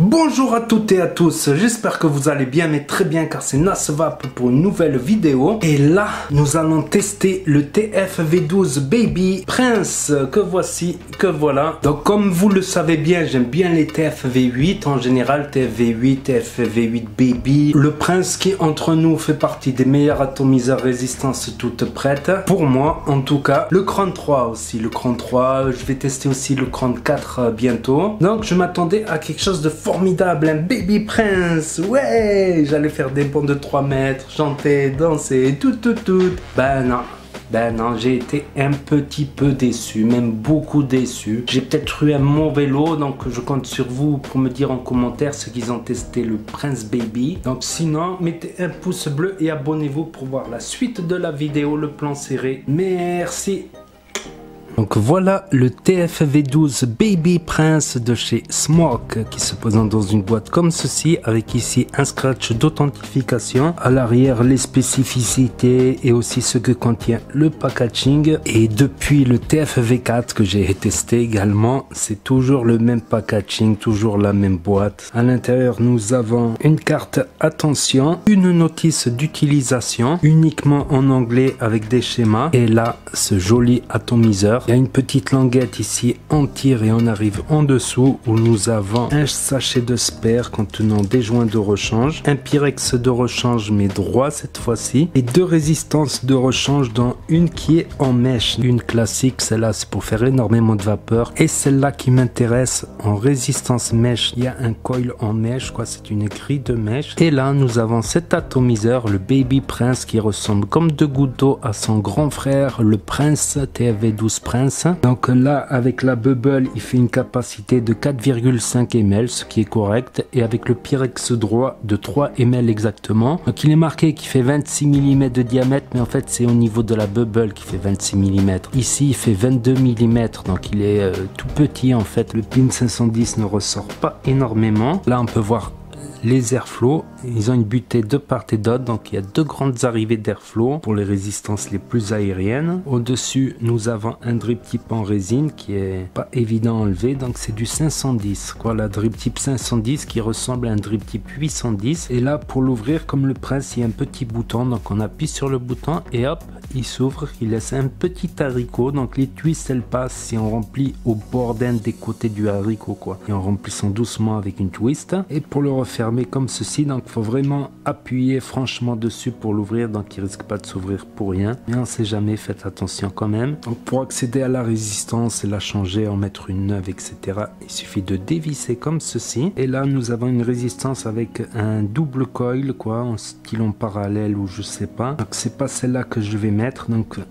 Bonjour à toutes et à tous, j'espère que vous allez bien, mais très bien car c'est Nasvap pour une nouvelle vidéo. Et là, nous allons tester le TF-V12 Baby Prince que voici, que voilà. Donc comme vous le savez bien, j'aime bien les TF-V8 en général, TF-V8, TF-V8 Baby. Le Prince qui entre nous fait partie des meilleurs atomiseurs résistance toutes prêtes. Pour moi en tout cas, le Cron 3 aussi, le Cron 3, je vais tester aussi le Cron 4 bientôt. Donc je m'attendais à quelque chose de formidable, un Baby Prince, ouais, j'allais faire des bonds de 3 mètres, chanter, danser, tout. Ben non, j'ai été un petit peu déçu, même beaucoup déçu. J'ai peut-être eu un mauvais lot, donc je compte sur vous pour me dire en commentaire ceux qui ont testé le Prince Baby. Donc sinon, mettez un pouce bleu et abonnez-vous pour voir la suite de la vidéo, le plan serré. Merci. Donc voilà le TF-V12 Baby Prince de chez Smoke qui se présente dans une boîte comme ceci avec ici un scratch d'authentification, à l'arrière les spécificités et aussi ce que contient le packaging. Et depuis le TF-V4 que j'ai testé également, c'est toujours le même packaging, toujours la même boîte. À l'intérieur nous avons une carte attention, une notice d'utilisation uniquement en anglais avec des schémas et là ce joli atomiseur. Il y a une petite languette ici en tir et on arrive en dessous où nous avons un sachet de spare contenant des joints de rechange, un pyrex de rechange mais droit cette fois-ci et deux résistances de rechange dont une qui est en mèche, une classique, celle-là c'est pour faire énormément de vapeur et celle-là qui m'intéresse en résistance mèche, il y a un coil en mèche quoi, c'est une grille de mèche et là nous avons cet atomiseur, le Baby Prince qui ressemble comme deux gouttes d'eau à son grand frère le Prince TF-V12 Prince. Donc là avec la bubble il fait une capacité de 4,5 ml ce qui est correct et avec le pyrex droit de 3 ml exactement. Donc il est marqué qu'il fait 26 mm de diamètre mais en fait c'est au niveau de la bubble qui fait 26 mm. Ici il fait 22 mm donc il est tout petit en fait. Le pin 510 ne ressort pas énormément. Là on peut voir les airflow, ils ont une butée de part et d'autre, donc il y a deux grandes arrivées d'airflow pour les résistances les plus aériennes. Au dessus nous avons un drip tip en résine qui est pas évident à enlever, donc c'est du 510 quoi, la drip tip 510 qui ressemble à un drip tip 810 et là pour l'ouvrir comme le Prince il y a un petit bouton, donc on appuie sur le bouton et hop il s'ouvre, il laisse un petit haricot, donc les twists elles passent si on remplit au bordin des côtés du haricot quoi, et en remplissant doucement avec une twist. Et pour le refermer comme ceci, donc faut vraiment appuyer franchement dessus pour l'ouvrir, donc il risque pas de s'ouvrir pour rien, mais on sait jamais, faites attention quand même. Donc pour accéder à la résistance et la changer, en mettre une neuve etc, il suffit de dévisser comme ceci et là nous avons une résistance avec un double coil quoi, en style en parallèle ou je sais pas, donc c'est pas celle-là que je vais mettre.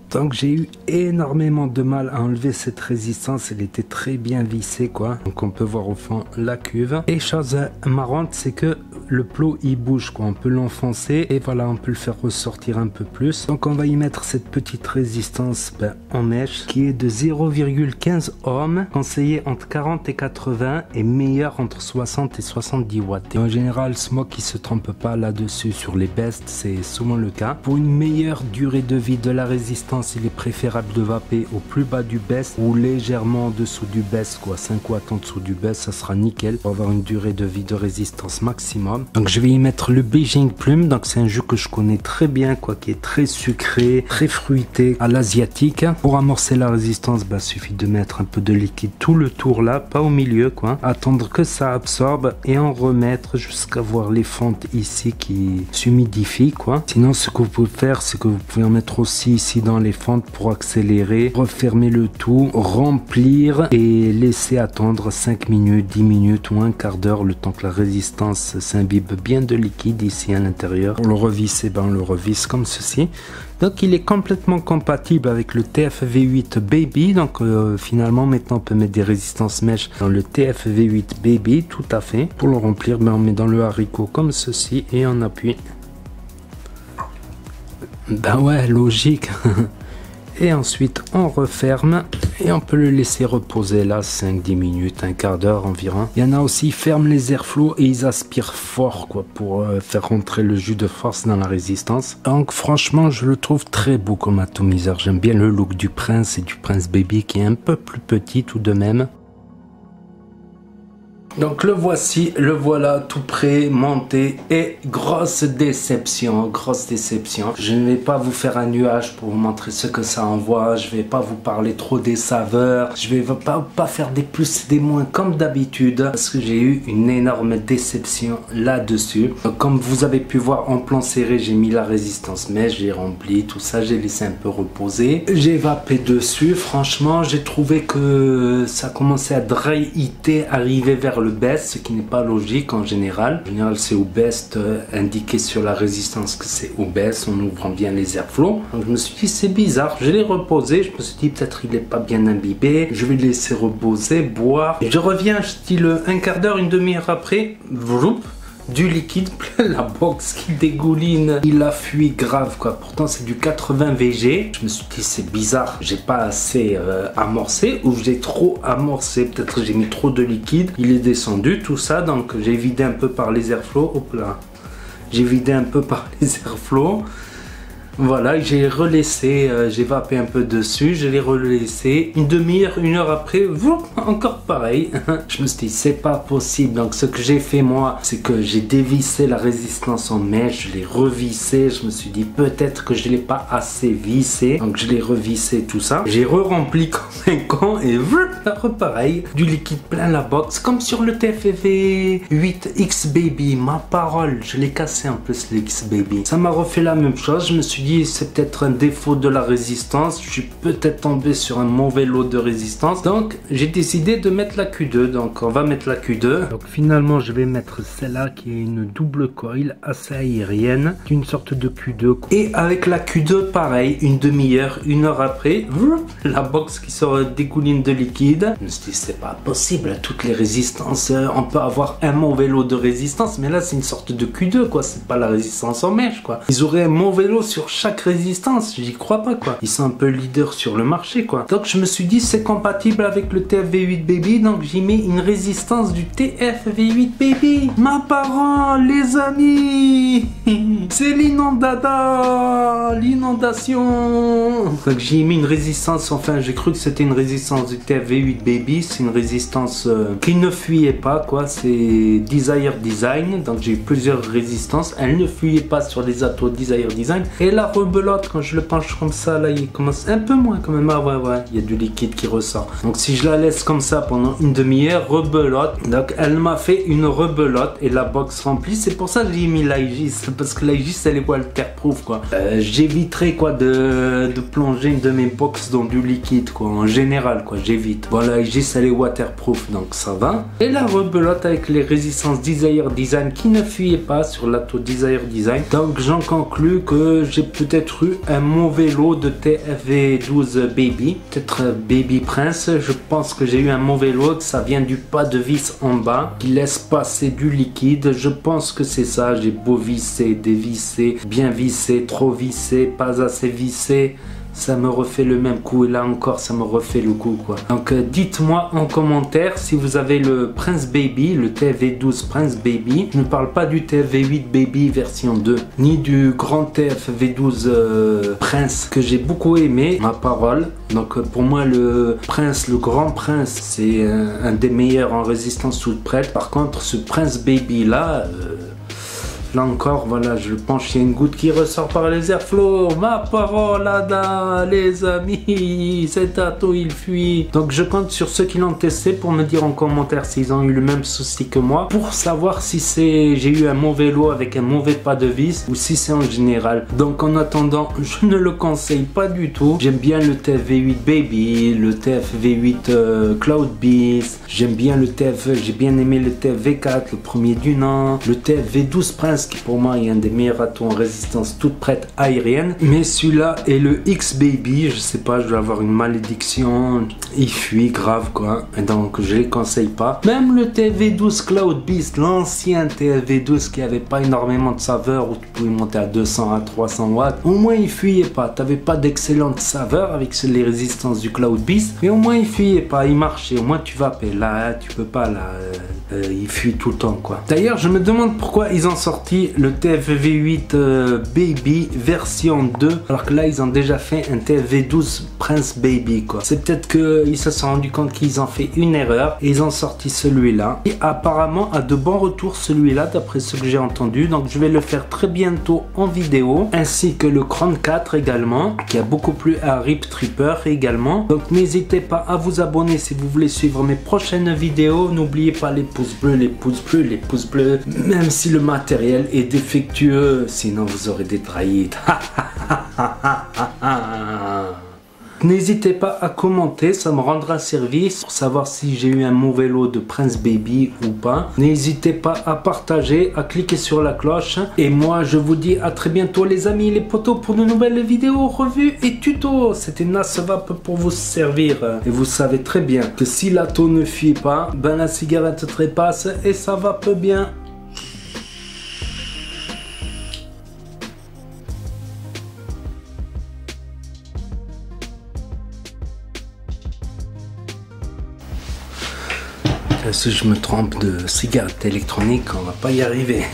Donc j'ai eu énormément de mal à enlever cette résistance, elle était très bien vissée quoi, donc on peut voir au fond la cuve. Et chose marrante c'est que le plot il bouge quoi, on peut l'enfoncer et voilà on peut le faire ressortir un peu plus. Donc on va y mettre cette petite résistance en mèche qui est de 0,15 ohms, conseillé entre 40 et 80 et meilleur entre 60 et 70 watts. Et en général Smoke il se trompe pas là-dessus, sur les bests c'est souvent le cas. Pour une meilleure durée de vie de la résistance il est préférable de vaper au plus bas du best ou légèrement en dessous du best quoi, 5 watts en dessous du best ça sera nickel pour avoir une durée de vie de résistance maximum. Donc je vais y mettre le Beijing Plume, donc c'est un jus que je connais très bien quoi, qui est très sucré, très fruité à l'asiatique. Pour amorcer la résistance suffit de mettre un peu de liquide tout le tour là, pas au milieu quoi, attendre que ça absorbe et en remettre jusqu'à voir les fentes ici qui s'humidifient quoi. Sinon ce que vous pouvez faire c'est que vous pouvez en mettre aussi ici dans les fentes pour accélérer, refermer le tout, remplir et laisser attendre 5 minutes, 10 minutes ou un quart d'heure le temps que la résistance s'imbibe bien de liquide ici à l'intérieur. Pour le revisser on le revisse comme ceci. Donc il est complètement compatible avec le TF-V8 Baby, donc finalement maintenant on peut mettre des résistances mèches dans le TF-V8 Baby, tout à fait. Pour le remplir on met dans le haricot comme ceci et on appuie. Ouais, logique. Et ensuite on referme et on peut le laisser reposer là 5-10 minutes, un quart d'heure environ. Il y en a aussi ils ferment les airflows et ils aspirent fort quoi pour faire rentrer le jus de force dans la résistance. Donc franchement je le trouve très beau comme atomiseur, j'aime bien le look du Prince et du Prince Baby qui est un peu plus petit tout de même. Donc le voici, le voilà tout prêt, monté et grosse déception, grosse déception. Je ne vais pas vous faire un nuage pour vous montrer ce que ça envoie, je vais pas vous parler trop des saveurs, je vais pas faire des plus des moins comme d'habitude parce que j'ai eu une énorme déception là-dessus. Comme vous avez pu voir en plan serré, j'ai mis la résistance mais j'ai rempli tout ça, j'ai laissé un peu reposer. J'ai vapé dessus, franchement j'ai trouvé que ça commençait à dry-heater, arriver vers le best, ce qui n'est pas logique en général. En général c'est au best indiqué sur la résistance que c'est au best en ouvrant bien les airflows. Donc je me suis dit c'est bizarre, je l'ai reposé, je me suis dit peut-être il n'est pas bien imbibé, je vais le laisser reposer, boire. Et je reviens style un quart d'heure, une demi-heure après, vroom, du liquide plein la box qui dégouline. Il a fui grave quoi. Pourtant c'est du 80 VG. Je me suis dit c'est bizarre. J'ai pas assez amorcé ou j'ai trop amorcé. Peut-être j'ai mis trop de liquide. Il est descendu tout ça. Donc j'ai vidé un peu par les airflows. Hop là. J'ai vidé un peu par les airflows. Voilà, j'ai relaissé, j'ai vapé un peu dessus, je l'ai relaissé. Une demi-heure, une heure après, encore pareil. Je me suis dit, c'est pas possible. Donc, ce que j'ai fait moi, c'est que j'ai dévissé la résistance en mèche, je l'ai revissé. Je me suis dit, peut-être que je l'ai pas assez vissé. Donc, je l'ai revissé, tout ça. J'ai re-rempli comme un con et pareil. Du liquide plein la box, comme sur le TFV 8X Baby. Ma parole, je l'ai cassé en plus, le X Baby. Ça m'a refait la même chose. Je me suis dit, c'est peut-être un défaut de la résistance, je suis peut-être tombé sur un mauvais lot de résistance, donc j'ai décidé de mettre la Q2. Donc on va mettre la Q2. Donc finalement je vais mettre celle-là qui est une double coil assez aérienne, une sorte de Q2, et avec la Q2 pareil, une demi-heure, une heure après, la box qui sort dégouline de liquide. Je me suis dit c'est pas possible, toutes les résistances, on peut avoir un mauvais lot de résistance, mais là c'est une sorte de Q2 quoi, c'est pas la résistance en mèche quoi. Ils auraient un mauvais lot sur chaque résistance, j'y crois pas quoi. Ils sont un peu leaders sur le marché quoi. Donc je me suis dit c'est compatible avec le TFV8 Baby, donc j'ai mis une résistance du TFV8 Baby. Ma parole les amis, c'est l'inondation. Donc j'ai mis une résistance, enfin j'ai cru que c'était une résistance du TFV8 Baby, c'est une résistance qui ne fuyait pas quoi, c'est Desire Design, donc j'ai eu plusieurs résistances, elle ne fuyait pas sur les atos Desire Design. Et la rebelote, quand je le penche comme ça, là, il commence un peu moins quand même. Ah ouais, il y a du liquide qui ressort. Donc si je la laisse comme ça pendant une demi-heure, rebelote. Donc elle m'a fait une rebelote et la box remplie. C'est pour ça que j'ai mis l'Aegis, parce que l'Aegis elle est waterproof quoi. J'éviterai quoi de plonger une de mes box dans du liquide quoi. En général quoi, j'évite. Voilà, l'Aegis elle est waterproof donc ça va. Et la rebelote avec les résistances Desire Design qui ne fuyaient pas sur l'auto Desire Design. Donc j'en conclus que j'ai peut-être eu un mauvais lot de TFV12 Baby, peut-être Baby Prince. Je pense que j'ai eu un mauvais lot, que ça vient du pas de vis en bas qui laisse passer du liquide. Je pense que c'est ça, j'ai beau visser, dévisser, bien visser, trop visser, pas assez visser, ça me refait le même coup, et là encore ça me refait le coup quoi. Donc dites-moi en commentaire si vous avez le Prince Baby, le TFV12 Prince Baby. Je ne parle pas du TFV8 Baby version 2 ni du grand TFV12 Prince que j'ai beaucoup aimé, ma parole. Donc pour moi le Prince, le grand Prince, c'est un des meilleurs en résistance toute prête. Par contre ce Prince Baby là là encore, voilà, je le penche, il y a une goutte qui ressort par les airflows. Ma parole, là, les amis, cet ato, il fuit. Donc, je compte sur ceux qui l'ont testé pour me dire en commentaire s'ils ont eu le même souci que moi, pour savoir si j'ai eu un mauvais lot avec un mauvais pas de vis ou si c'est en général. Donc, en attendant, je ne le conseille pas du tout. J'aime bien le TFV8 Baby, le TFV8 Cloud Beast. J'aime bien le j'ai bien aimé le TFV4, le premier du nom, le TFV12 Prince, qui pour moi est un des meilleurs atos en résistance toute prête aérienne. Mais celui-là et le X Baby, je sais pas, je dois avoir une malédiction, il fuit grave quoi, et donc je les conseille pas. Même le TFV12 Cloud Beast, l'ancien TFV12 qui avait pas énormément de saveur, où tu pouvais monter à 200 à 300 watts, au moins il fuyait pas, t'avais pas d'excellente saveur avec les résistances du Cloud Beast, mais au moins il fuyait pas, il marchait, au moins tu vapais. Là tu peux pas, là il fuit tout le temps quoi. D'ailleurs je me demande pourquoi ils ont sorti le TFV8 Baby version 2 alors que là ils ont déjà fait un TFV12 Prince Baby quoi. C'est peut-être qu'ils se sont rendu compte qu'ils ont fait une erreur et ils ont sorti celui-là. Et apparemment a de bons retours celui-là d'après ce que j'ai entendu. Donc je vais le faire très bientôt en vidéo, ainsi que le Crown 4 également, qui a beaucoup plu à Rip Tripper également. Donc n'hésitez pas à vous abonner si vous voulez suivre mes prochaines vidéos. N'oubliez pas les pouces bleus, les pouces bleus, les pouces bleus, même si le matériel est défectueux, sinon vous aurez des trahites. N'hésitez pas à commenter, ça me rendra service pour savoir si j'ai eu un mauvais lot de Prince Baby ou pas. N'hésitez pas à partager, à cliquer sur la cloche. Et moi je vous dis à très bientôt les amis, les potos, pour de nouvelles vidéos, revues et tutos. C'était Nasvap pour vous servir. Et vous savez très bien que si la taux ne fuit pas, ben la cigarette trépasse et ça va peu bien. Si je me trompe de cigarette électronique, on va pas y arriver.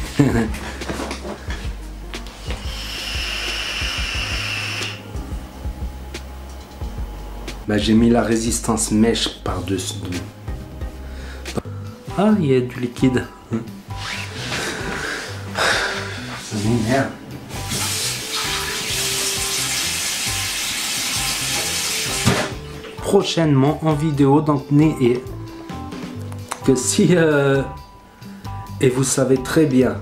Bah, j'ai mis la résistance mèche par-dessus. Ah, il y a du liquide. Ça m'énerve. Prochainement en vidéo, donc que si et vous savez très bien